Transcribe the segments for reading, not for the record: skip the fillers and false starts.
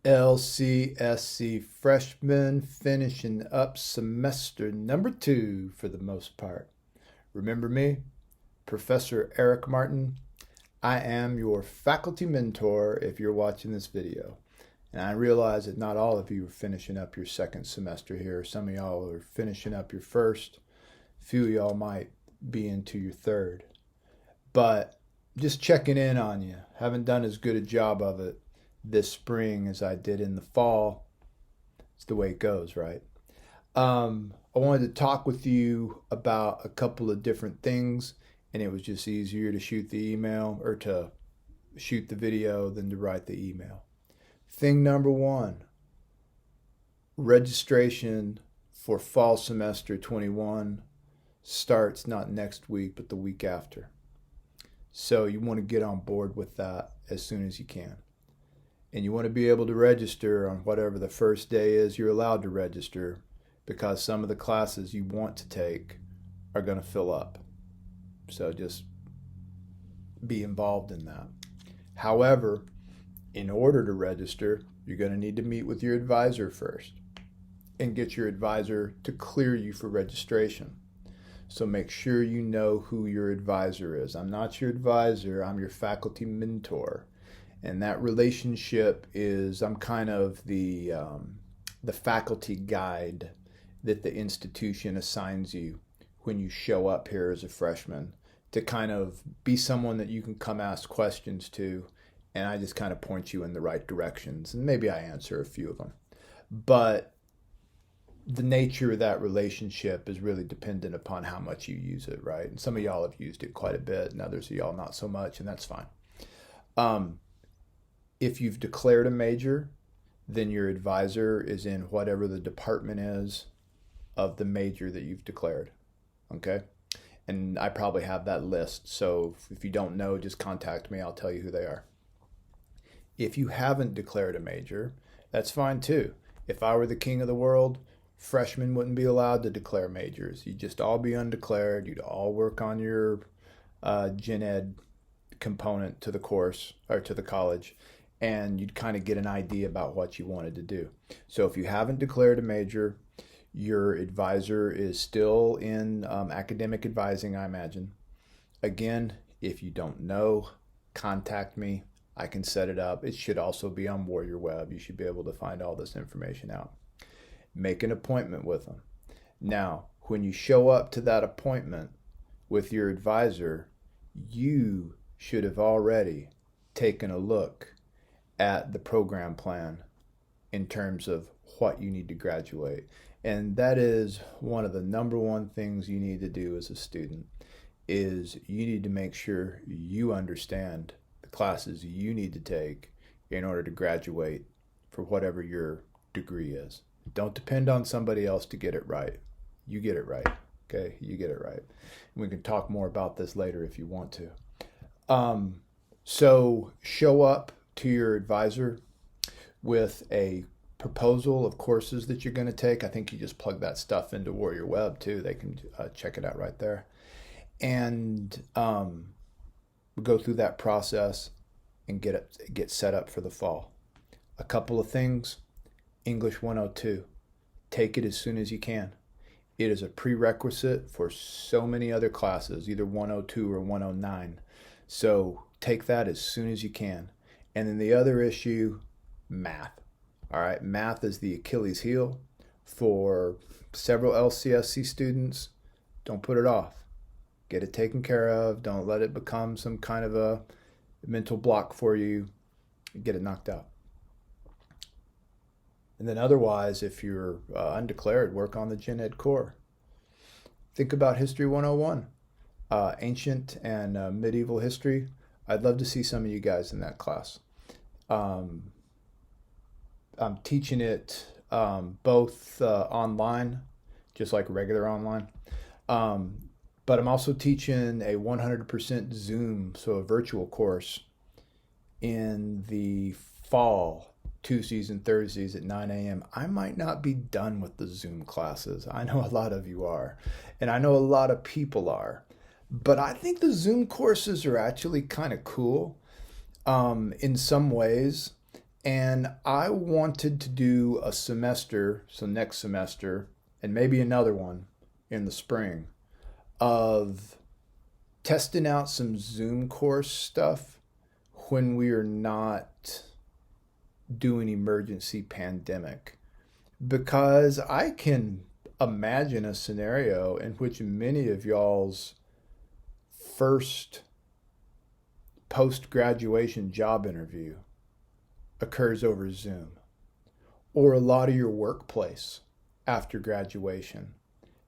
LCSC freshmen finishing up semester number 2 for the most part. Remember me, Professor Eric Martin. I am your faculty mentor if you're watching this video. And I realize that not all of you are finishing up your second semester here. Some of y'all are finishing up your first. A few of y'all might be into your third. But just checking in on you. Haven't done as good a job of it this spring as I did in the fall. It's the way it goes, right? I wanted to talk with you about a couple of different things, and it was just easier to shoot the email or to shoot the video than to write the email. Thing number one, registration for fall semester 21 starts not next week, but the week after. So you want to get on board with that as soon as you can. And you want to be able to register on whatever the first day is you're allowed to register, because some of the classes you want to take are going to fill up. So just be involved in that. However, in order to register, you're going to need to meet with your advisor first and get your advisor to clear you for registration. So make sure you know who your advisor is. I'm not your advisor, I'm your faculty mentor. And that relationship is, I'm kind of the faculty guide that the institution assigns you when you show up here as a freshman, to kind of be someone that you can come ask questions to, and I just kind of point you in the right directions, and maybe I answer a few of them. But the nature of that relationship is really dependent upon how much you use it, right? And some of y'all have used it quite a bit, and others of y'all not so much, and that's fine. If you've declared a major, then your advisor is in whatever the department is of the major that you've declared, okay? And I probably have that list, so if you don't know, just contact me. I'll tell you who they are. If you haven't declared a major, that's fine too. If I were the king of the world, freshmen wouldn't be allowed to declare majors. You'd just all be undeclared. You'd all work on your gen ed component to the course or to the college, and you'd kind of get an idea about what you wanted to do. So if you haven't declared a major, your advisor is still in academic advising, I imagine. Again, if you don't know, contact me. I can set it up. It should also be on Warrior Web. You should be able to find all this information out. Make an appointment with them. Now, when you show up to that appointment with your advisor, you should have already taken a look at the program plan in terms of what you need to graduate. And that is one of the number one things you need to do as a student, is you need to make sure you understand the classes you need to take in order to graduate for whatever your degree is. Don't depend on somebody else to get it right. You get it right, okay? You get it right. And we can talk more about this later if you want to. So show up to your advisor with a proposal of courses that you're going to take. I think you just plug that stuff into Warrior Web too. They can check it out right there. And go through that process and get set up for the fall. A couple of things. English 102. Take it as soon as you can. It is a prerequisite for so many other classes, either 102 or 109. So take that as soon as you can. And then the other issue, math. All right, math is the Achilles heel for several LCSC students. Don't put it off. Get it taken care of. Don't let it become some kind of a mental block for you. Get it knocked out. And then otherwise, if you're undeclared, work on the Gen Ed core. Think about History 101, ancient and medieval history. I'd love to see some of you guys in that class. I'm teaching it both online, just like regular online, but I'm also teaching a 100% Zoom, so a virtual course in the fall, Tuesdays and Thursdays at 9 a.m. I might not be done with the Zoom classes. I know a lot of you are, and I know a lot of people are, but I think the Zoom courses are actually kind of cool in some ways. And I wanted to do a semester, so next semester, and maybe another one in the spring, of testing out some Zoom course stuff when we are not doing emergency pandemic. Because I can imagine a scenario in which many of y'all's first post graduation job interview occurs over Zoom, or a lot of your workplace after graduation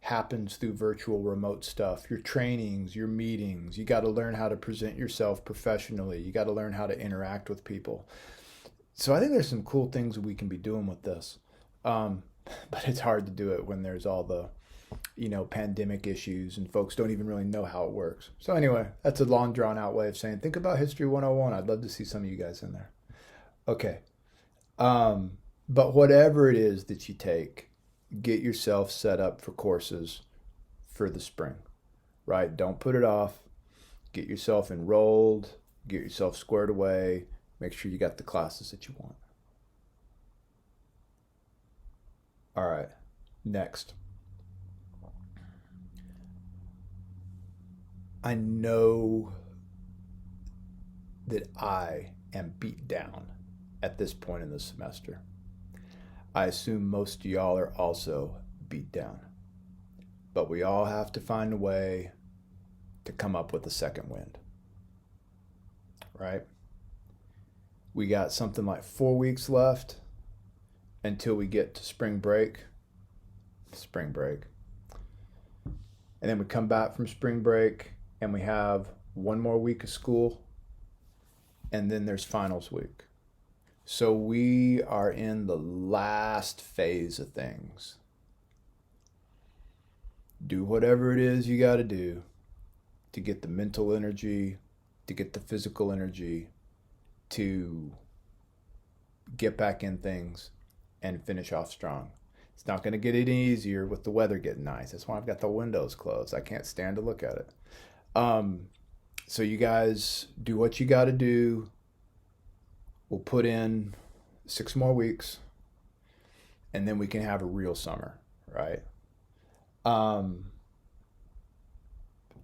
happens through virtual remote stuff. Your trainings, your meetings, you got to learn how to present yourself professionally. You got to learn how to interact with people. So I think there's some cool things we can be doing with this. But it's hard to do it when there's all the, pandemic issues and folks don't even really know how it works. So anyway, that's a long drawn out way of saying, think about History 101. I'd love to see some of you guys in there. Okay. But whatever it is that you take, get yourself set up for courses for the spring, right? Don't put it off. Get yourself enrolled, get yourself squared away, make sure you got the classes that you want. All right, next. I know that I am beat down at this point in the semester. I assume most of y'all are also beat down. But we all have to find a way to come up with a second wind, right? We got something like 4 weeks left until we get to spring break. And then we come back from spring break and we have one more week of school, and then there's finals week. So we are in the last phase of things. Do whatever it is you got to do to get the mental energy, to get the physical energy, to get back in things and finish off strong. It's not going to get any easier with the weather getting nice. That's why I've got the windows closed. I can't stand to look at it. So you guys do what you got to do. We'll put in 6 more weeks, and then we can have a real summer, right?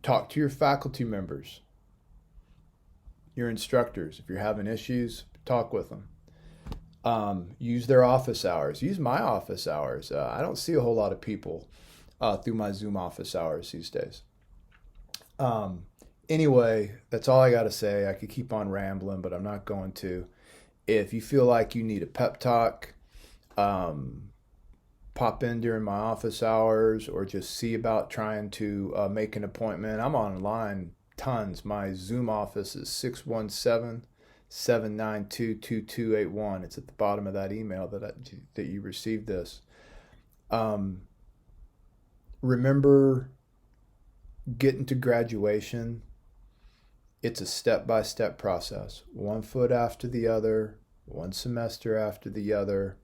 Talk to your faculty members, your instructors. If you're having issues, talk with them. Use their office hours. Use my office hours. I don't see a whole lot of people through my Zoom office hours these days. Anyway, that's all I got to say. I could keep on rambling, but I'm not going to. If you feel like you need a pep talk, pop in during my office hours or just see about trying to make an appointment. I'm online tons. My Zoom office is 617-792-2281. It's at the bottom of that email that you received this. Remember, getting to graduation, it's a step-by-step process. 1 foot after the other, 1 semester after the other.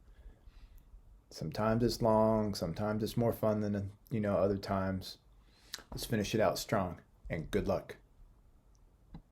Sometimes it's long, sometimes it's more fun than, other times. Let's finish it out strong, and good luck.